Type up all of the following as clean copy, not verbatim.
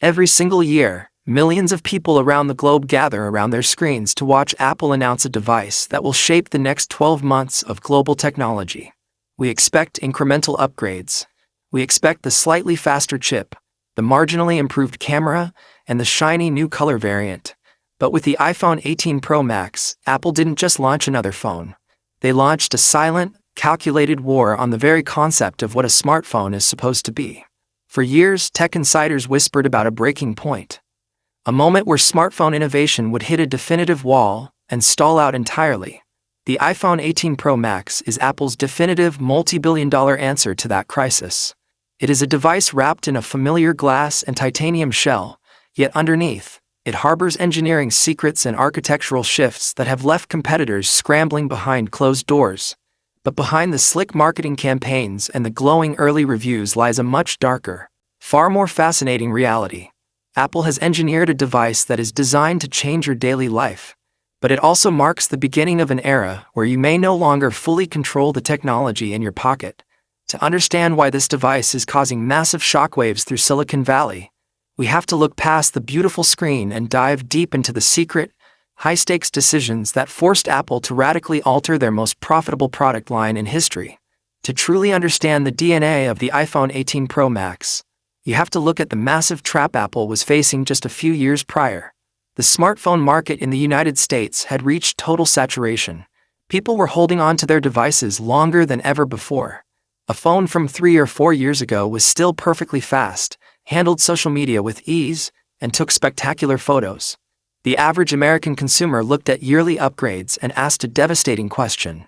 Every single year, millions of people around the globe gather around their screens to watch Apple announce a device that will shape the next 12 months of global technology. We expect incremental upgrades. We expect the slightly faster chip, the marginally improved camera, and the shiny new color variant. But with the iPhone 18 Pro Max, Apple didn't just launch another phone. They launched a silent, calculated war on the very concept of what a smartphone is supposed to be. For years, tech insiders whispered about a breaking point. A moment where smartphone innovation would hit a definitive wall and stall out entirely. The iPhone 18 Pro Max is Apple's definitive multi-billion-dollar answer to that crisis. It is a device wrapped in a familiar glass and titanium shell, yet underneath, it harbors engineering secrets and architectural shifts that have left competitors scrambling behind closed doors. But behind the slick marketing campaigns and the glowing early reviews lies a much darker, far more fascinating reality. Apple has engineered a device that is designed to change your daily life, but it also marks the beginning of an era where you may no longer fully control the technology in your pocket. To understand why this device is causing massive shockwaves through Silicon Valley, we have to look past the beautiful screen and dive deep into the secret, high-stakes decisions that forced Apple to radically alter their most profitable product line in history. To truly understand the DNA of the iPhone 18 Pro Max, you have to look at the massive trap Apple was facing just a few years prior. The smartphone market in the United States had reached total saturation. People were holding on to their devices longer than ever before. A phone from 3 or 4 years ago was still perfectly fast, handled social media with ease, and took spectacular photos. The average American consumer looked at yearly upgrades and asked a devastating question.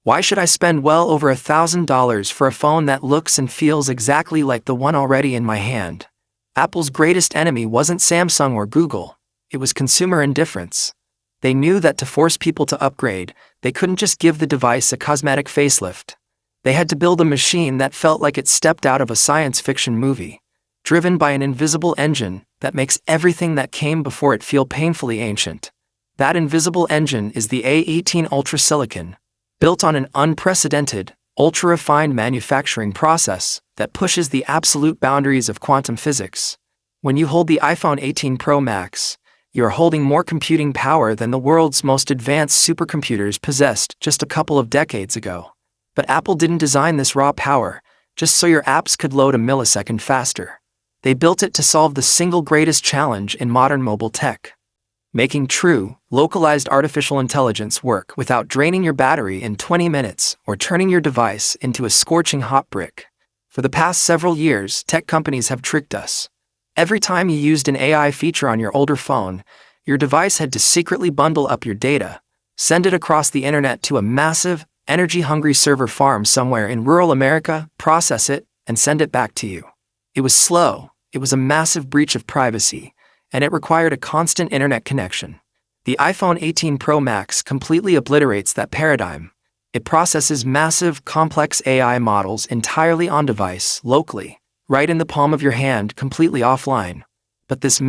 Why should I spend well over $1,000 for a phone that looks and feels exactly like the one already in my hand? Apple's greatest enemy wasn't Samsung or Google, it was consumer indifference. They knew that to force people to upgrade, they couldn't just give the device a cosmetic facelift. They had to build a machine that felt like it stepped out of a science fiction movie, driven by an invisible engine that makes everything that came before it feel painfully ancient. That invisible engine is the A18 Ultra Silicon, built on an unprecedented, ultra-refined manufacturing process that pushes the absolute boundaries of quantum physics. When you hold the iPhone 18 Pro Max, you're holding more computing power than the world's most advanced supercomputers possessed just a couple of decades ago. But Apple didn't design this raw power just so your apps could load a millisecond faster. They built it to solve the single greatest challenge in modern mobile tech: making true, localized artificial intelligence work without draining your battery in 20 minutes or turning your device into a scorching hot brick. For the past several years, tech companies have tricked us. Every time you used an AI feature on your older phone, your device had to secretly bundle up your data, send it across the internet to a massive, energy-hungry server farm somewhere in rural America, process it, and send it back to you. It was slow, it was a massive breach of privacy, and it required a constant internet connection. The iPhone 18 Pro Max completely obliterates that paradigm. It processes massive, complex AI models entirely on-device, locally, right in the palm of your hand, completely offline. But this